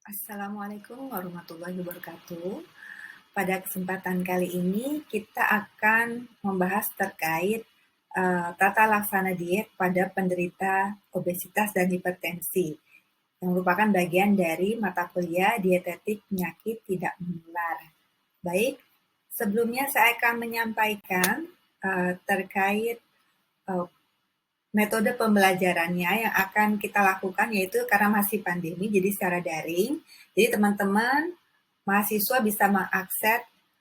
Assalamualaikum warahmatullahi wabarakatuh. Pada kesempatan kali ini kita akan membahas terkait tata laksana diet pada penderita obesitas dan hipertensi yang merupakan bagian dari mata kuliah dietetik penyakit tidak menular. Baik, sebelumnya saya akan menyampaikan terkait uh, metode pembelajarannya yang akan kita lakukan, yaitu karena masih pandemi, jadi secara daring. Jadi teman-teman mahasiswa bisa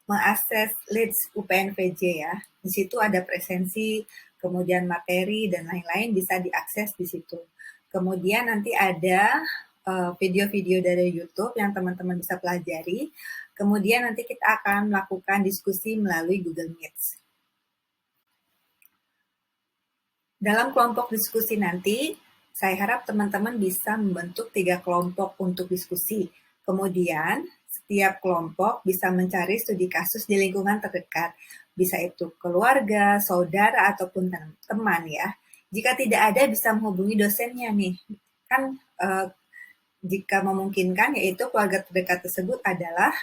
mengakses Leads UPNVJ ya. Di situ ada presensi, kemudian materi dan lain-lain bisa diakses di situ. Kemudian nanti ada video-video dari YouTube yang teman-teman bisa pelajari. Kemudian nanti kita akan melakukan diskusi melalui Google Meet. Dalam kelompok diskusi nanti, saya harap teman-teman bisa membentuk 3 kelompok untuk diskusi. Kemudian, setiap kelompok bisa mencari studi kasus di lingkungan terdekat. Bisa itu keluarga, saudara, ataupun teman ya. Jika tidak ada, bisa menghubungi dosennya nih. Kan jika memungkinkan, yaitu keluarga terdekat tersebut adalah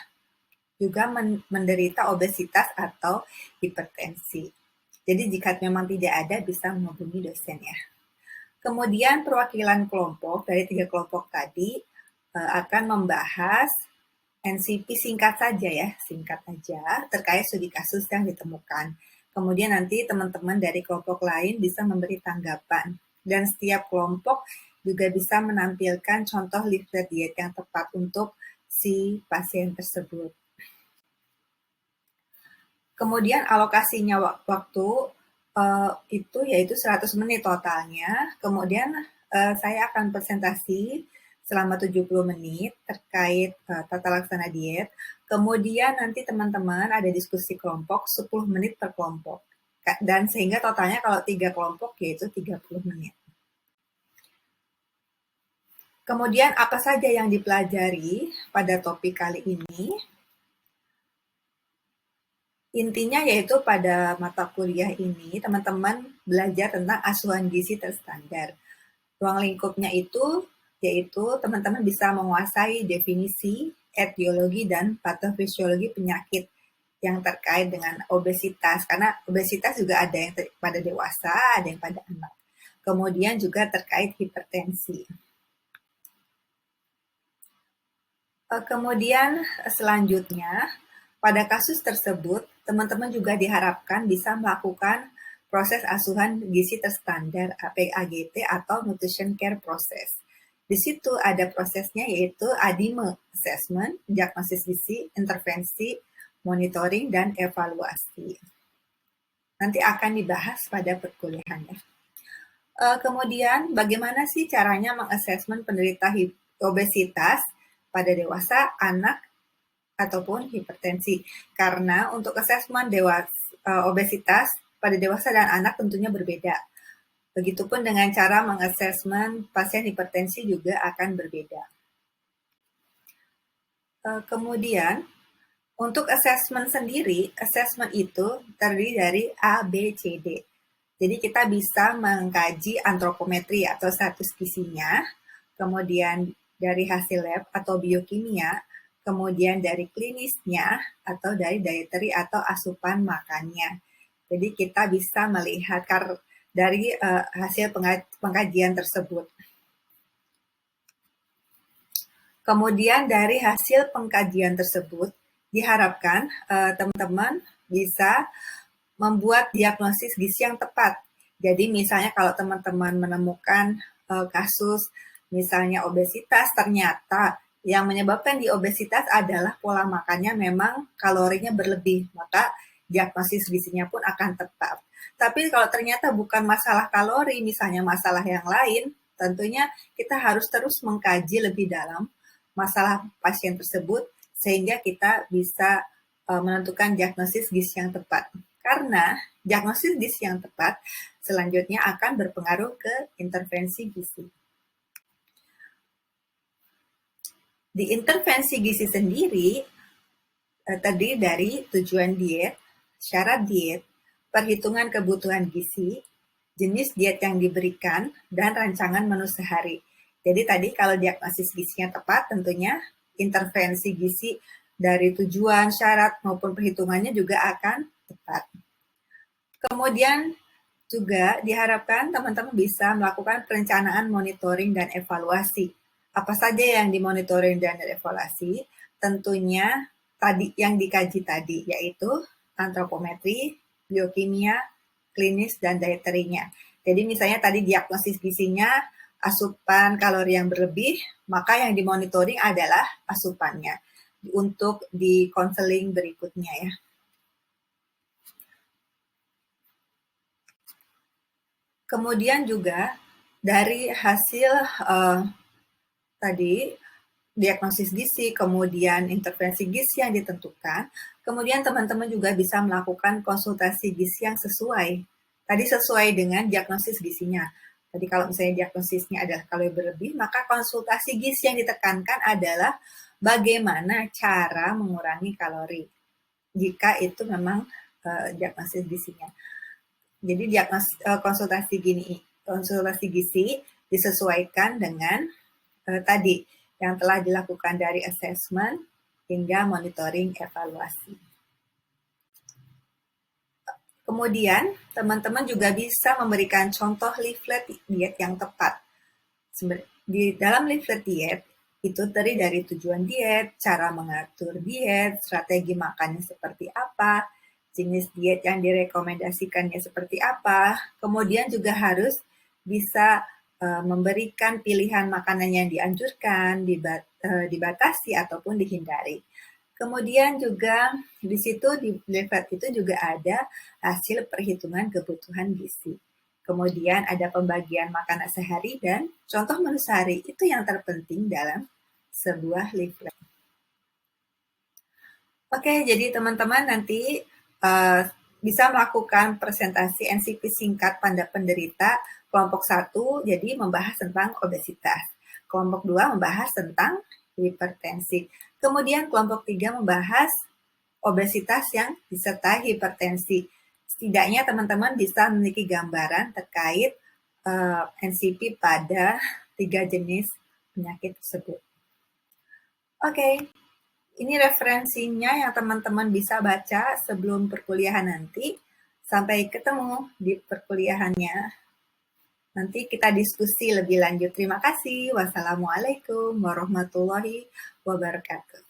juga menderita obesitas atau hipertensi. Jadi jika memang tidak ada, bisa menghubungi dosen ya. Kemudian perwakilan kelompok dari 3 kelompok tadi akan membahas NCP singkat saja ya, singkat saja terkait studi kasus yang ditemukan. Kemudian nanti teman-teman dari kelompok lain bisa memberi tanggapan. Dan setiap kelompok juga bisa menampilkan contoh leaflet diet yang tepat untuk si pasien tersebut. Kemudian alokasinya waktu itu yaitu 100 menit totalnya. Kemudian saya akan presentasi selama 70 menit terkait tata laksana diet. Kemudian nanti teman-teman ada diskusi kelompok 10 menit per kelompok. Dan sehingga totalnya kalau 3 kelompok yaitu 30 menit. Kemudian apa saja yang dipelajari pada topik kali ini? Intinya yaitu pada mata kuliah ini, teman-teman belajar tentang asuhan gizi terstandar. Ruang lingkupnya itu yaitu teman-teman bisa menguasai definisi, etiologi, dan patofisiologi penyakit yang terkait dengan obesitas. Karena obesitas juga ada yang pada dewasa, ada yang pada anak. Kemudian juga terkait hipertensi. Kemudian selanjutnya, pada kasus tersebut, teman-teman juga diharapkan bisa melakukan proses asuhan gizi terstandar (PAGT) atau Nutrition Care Process. Di situ ada prosesnya yaitu ADIME, Assessment, Diagnosis Gizi, Intervensi, Monitoring, dan Evaluasi. Nanti akan dibahas pada perkuliahannya. Kemudian, bagaimana sih caranya mengassessment penderita obesitas pada dewasa, anak, ataupun hipertensi? Karena untuk asesmen obesitas pada dewasa dan anak tentunya berbeda. Begitupun dengan cara mengasesmen pasien hipertensi juga akan berbeda. Kemudian, untuk asesmen sendiri, asesmen itu terdiri dari A, B, C, D. Jadi kita bisa mengkaji antropometri atau status gizinya, kemudian dari hasil lab atau biokimia, kemudian dari klinisnya atau dari dietary atau asupan makannya. Jadi kita bisa melihat dari hasil pengkajian tersebut. Kemudian dari hasil pengkajian tersebut diharapkan teman-teman bisa membuat diagnosis gizi yang tepat. Jadi misalnya kalau teman-teman menemukan kasus misalnya obesitas, ternyata yang menyebabkan di obesitas adalah pola makannya memang kalorinya berlebih, maka diagnosis gizinya pun akan tepat. Tapi kalau ternyata bukan masalah kalori, misalnya masalah yang lain, tentunya kita harus terus mengkaji lebih dalam masalah pasien tersebut sehingga kita bisa menentukan diagnosis gizi yang tepat. Karena diagnosis gizi yang tepat selanjutnya akan berpengaruh ke intervensi gizi. Di intervensi gizi sendiri terdiri dari tujuan diet, syarat diet, perhitungan kebutuhan gizi, jenis diet yang diberikan, dan rancangan menu sehari. Jadi tadi kalau diagnosis gizinya tepat, tentunya intervensi gizi dari tujuan, syarat, maupun perhitungannya juga akan tepat. Kemudian juga diharapkan teman-teman bisa melakukan perencanaan monitoring dan evaluasi. Apa saja yang dimonitoring dan evaluasi? Tentunya tadi yang dikaji tadi, yaitu antropometri, biokimia, klinis, dan dieterinya. Jadi misalnya tadi diagnosis gizinya asupan kalori yang berlebih, maka yang dimonitoring adalah asupannya untuk di konseling berikutnya ya. Kemudian juga dari hasil tadi diagnosis gizi, kemudian intervensi gizi yang ditentukan, kemudian teman-teman juga bisa melakukan konsultasi gizi yang sesuai. Tadi sesuai dengan diagnosis gizinya. Tadi kalau misalnya diagnosisnya adalah kalori berlebih, maka konsultasi gizi yang ditekankan adalah bagaimana cara mengurangi kalori. Jika itu memang diagnosis gizinya. Jadi konsultasi gizi disesuaikan dengan tadi yang telah dilakukan dari assessment hingga monitoring evaluasi. Kemudian, teman-teman juga bisa memberikan contoh leaflet diet yang tepat. Di dalam leaflet diet, itu terdiri dari tujuan diet, cara mengatur diet, strategi makannya seperti apa, jenis diet yang direkomendasikannya seperti apa, kemudian juga harus bisa memberikan pilihan makanan yang dianjurkan, dibatasi ataupun dihindari. Kemudian juga di situ di leaflet itu juga ada hasil perhitungan kebutuhan gizi. Kemudian ada pembagian makanan sehari dan contoh menu sehari. Itu yang terpenting dalam sebuah leaflet. Oke, jadi teman-teman nanti bisa melakukan presentasi NCP singkat pada penderita kelompok 1, jadi membahas tentang obesitas. Kelompok 2 membahas tentang hipertensi. Kemudian kelompok 3 membahas obesitas yang disertai hipertensi. Setidaknya teman-teman bisa memiliki gambaran terkait NCP pada 3 jenis penyakit tersebut. Oke. Ini referensinya yang teman-teman bisa baca sebelum perkuliahan nanti. Sampai ketemu di perkuliahannya. Nanti kita diskusi lebih lanjut. Terima kasih. Wassalamualaikum warahmatullahi wabarakatuh.